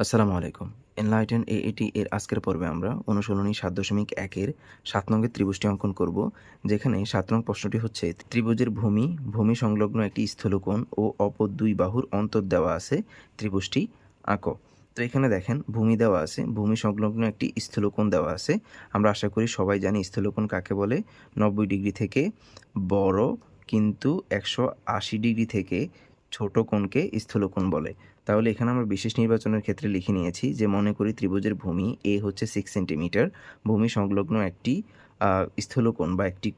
আসসালামু আলাইকুম। এনলাইটেন এএটি এর আজকের পর্বে আমরা অনুশীলনী ৭.১ এর ৭ নংয়ের ত্রিভুজটি অঙ্কন করব। যেখানে ৭ নং প্রশ্নটি হচ্ছে ত্রিভুজের ভূমি সংলগ্ন একটি স্থূলকোণ ও অপর দুই বাহুর অন্তর দেওয়া আছে, ত্রিভুজটি আঁকো। তো এখানে দেখেন ভূমি দেওয়া আছে, ভূমি সংলগ্ন একটি স্থূলকোণ দেওয়া আছে। আমরা আশা করি সবাই জানি স্থূলকোণ কাকে বলে। ৯০ ডিগ্রি থেকে বড় কিন্তু ১৮০ ডিগ্রি থেকে ছোট কোণকে স্থূলকোণ বলে। তাহলে এখানে আমরা বিশেষ নির্বাচনের ক্ষেত্রে লিখে নিয়েছি যে মনে করি ত্রিভুজের ভূমি এ হচ্ছে 6 সেন্টিমিটার, ভূমি সংলগ্ন একটি স্থূলকোণ বা একটি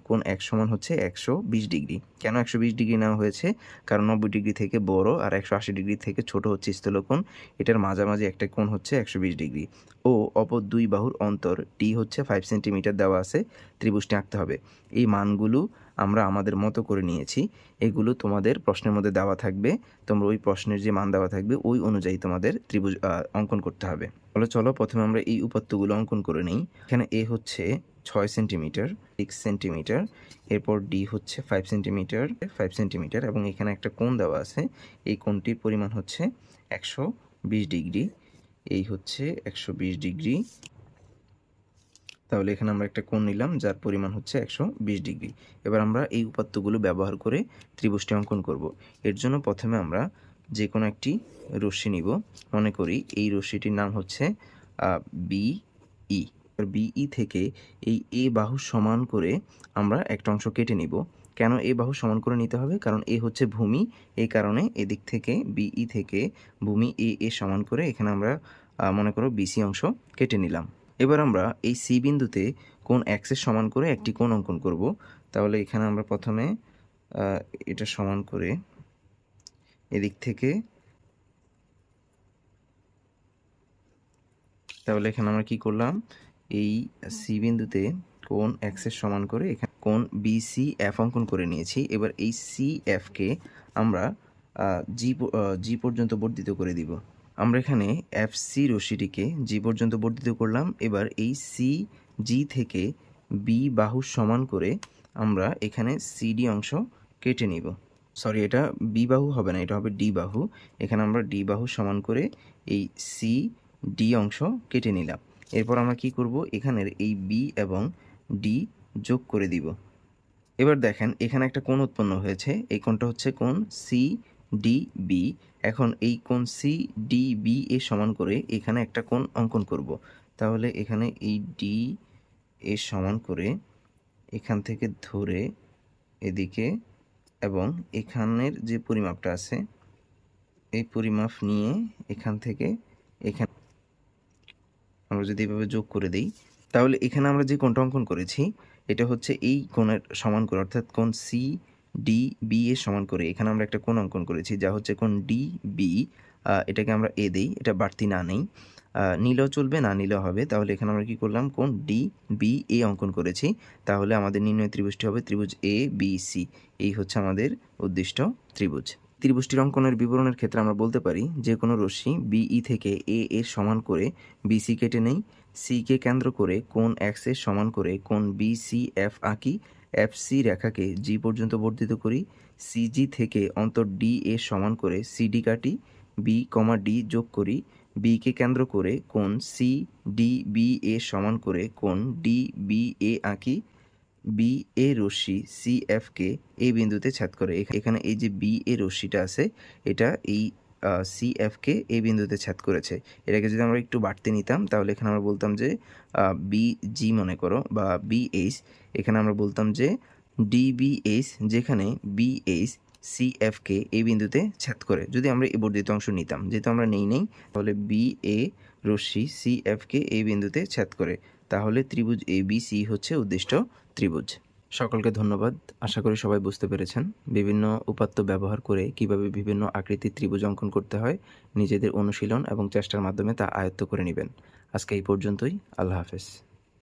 কোণ এক সমান হচ্ছে ১২০ ডিগ্রি। কেন ১২০ ডিগ্রি নেওয়া হয়েছে? কারণ ৯০ ডিগ্রি থেকে বড় আর ১৮০ ডিগ্রি থেকে ছোট হচ্ছে স্থূলকোণ, এটার মাঝামাঝি একটা কোণ হচ্ছে ১২০ ডিগ্রি। ও অপর দুই বাহুর অন্তর ডি হচ্ছে 5 সেন্টিমিটার দেওয়া আছে, ত্রিভুজটি আঁকতে হবে। এই মানগুলো আমরা আমাদের মতো করে নিয়েছি, এগুলো তোমাদের প্রশ্নের মধ্যে দেওয়া থাকবে। তোমরা ওই প্রশ্নের যে মান দেওয়া থাকবে ওই অনুযায়ী তোমাদের ত্রিভুজ অঙ্কন করতে হবে। চলো প্রথমে আমরা এই উপাত্তগুলো অঙ্কন করে নিই। এখানে এ হচ্ছে 6 সেন্টিমিটার, 6 সেন্টিমিটার, এরপর ডি হচ্ছে 5 সেন্টিমিটার, 5 সেন্টিমিটার, এবং এখানে একটা কোণ দেওয়া আছে। এই কোণটির পরিমাণ হচ্ছে 120 ডিগ্রি। এই হচ্ছে 120 ডিগ্রি। তাহলে এখানে আমরা একটা কোণ নিলাম যার পরিমাণ হচ্ছে 120 ডিগ্রি। এবার আমরা এই উপাত্তগুলো ব্যবহার করে ত্রিভুজটি অঙ্কন করব। এর জন্য প্রথমে আমরা যে কোনো একটি রশ্মি নিব। মনে করি এই রশ্মিটির নাম হচ্ছে বিই। বিই থেকে এই এ বাহু সমান করে আমরা একটা অংশ কেটে নিব। কেন এ বাহু সমান করে নিতে হবে? কারণ এ হচ্ছে ভূমি, এই কারণে এদিক থেকে বিই থেকে ভূমি এ সমান করে এখানে আমরা মনে করো বিসি অংশ কেটে নিলাম। এবার আমরা এই সি বিন্দুতে কোণ এক্সের সমান করে একটি কোণ অঙ্কন করব। তাহলে এখানে আমরা প্রথমে এটা সমান করে এদিক থেকে, তাহলে এখানে আমরা কি করলাম, এই সি বিন্দুতে কোণ এক্সের সমান করে এখানে কোণ বিসিএফ অঙ্কন করে নিয়েছি। এবার এই সিএফকে আমরা জি পর্যন্ত বর্ধিত করে দিব। আমরা এখানে এফসি রশ্মিটিকে জি পর্যন্ত বর্ধিত করলাম। এবার এই জি থেকে বি বাহু সমান করে আমরা এখানে সিডি অংশ কেটে নিব। সরি, এটা বি বাহু হবে না, এটা হবে ডি বাহু। এখানে আমরা ডি বাহু সমান করে এই ডি অংশ কেটে নিলাম। এরপর আমরা কি করব, এখানের এই বি এবং ডি যোগ করে দিব। এবার দেখেন এখানে একটা কোণ উৎপন্ন হয়েছে, এই কোণটা হচ্ছে কোণ সিডিবি। এখন এই কোণ সিডিবি এর সমান করে এখানে একটা কোণ অঙ্কন করব। তাহলে এখানে এই ডি এর সমান করে এখান থেকে ধরে এদিকে এবং এখানের যে পরিমাপটা আছে এই পরিমাপ নিয়ে এখান থেকে এখানে আমরা যদি এভাবে যোগ করে দিই, তাহলে এখানে আমরা যে কোণটা অঙ্কন করেছি এটা হচ্ছে এই কোণের সমান করে, অর্থাৎ কোণ সিডিবি এর সমান করে এখানে আমরা একটা কোণ অঙ্কন করেছি যা হচ্ছে কোণ ডিবি। এটাকে আমরা এ দেই, এটা বাড়তি না নেই, নিলেও চলবে না নিলেও হবে। তাহলে এখানে আমরা কি করলাম, কোণ ডিবি এ অঙ্কন করেছি। তাহলে আমাদের নির্ণয় ত্রিভুজটি হবে ত্রিভুজ এ বি সি। এই হচ্ছে আমাদের উদ্দিষ্ট ত্রিভুজ। ত্রিভুজটির অঙ্কনের বিবরণের ক্ষেত্রে আমরা বলতে পারি যে কোনো রশ্মি বিই থেকে এ এর সমান করে বিসি কেটে নেই, সিকে কেন্দ্র করে কোণ এক্স এর সমান করে কোণ বিসিএফ আঁকি, এফসি রেখাকে জি পর্যন্ত বর্ধিত করি, সিজি থেকে অন্তর ডি এর সমান করে সিডি কাটি, বি কমা ডি যোগ করি, বিকে কেন্দ্র করে কোণ সিডিবি এর সমান করে কোণ ডিবিএ আঁকি, বি এ রশ্মি সি এফকে এই বিন্দুতে ছেদ করে। এখানে এই যে বি এ রশ্মিটা আছে এটা এই সি এফকে এই বিন্দুতে ছেদ করেছে। এটাকে যদি আমরা একটু বাড়তে নিতাম তাহলে এখানে আমরা বলতাম যে বি জি মনে করো বা বিএইচ, এখানে আমরা বলতাম যে ডিবিএইচ, যেখানে বিএইচ সি এফকে এই বিন্দুতে ছেদ করে। যদি আমরা এই বর্ধিত অংশ নিতাম, যেহেতু আমরা নেই তাহলে বি এ রশ্মি সি এফকে এই বিন্দুতে ছেদ করে। তাহলে ত্রিভুজ এ বি সি হচ্ছে উদ্দিষ্ট ত্রিভুজ। সকলকে ধন্যবাদ। আশা করি সবাই বুঝতে পেরেছেন বিভিন্ন উপাত্ত ব্যবহার করে কিভাবে বিভিন্ন আকৃতির ত্রিভুজ অঙ্কন করতে হয়। নিজেদের অনুশীলন এবং চেষ্টার মাধ্যমে তা আয়ত্ত করে নেবেন। আজকে এই পর্যন্তই। আল্লাহ হাফেজ।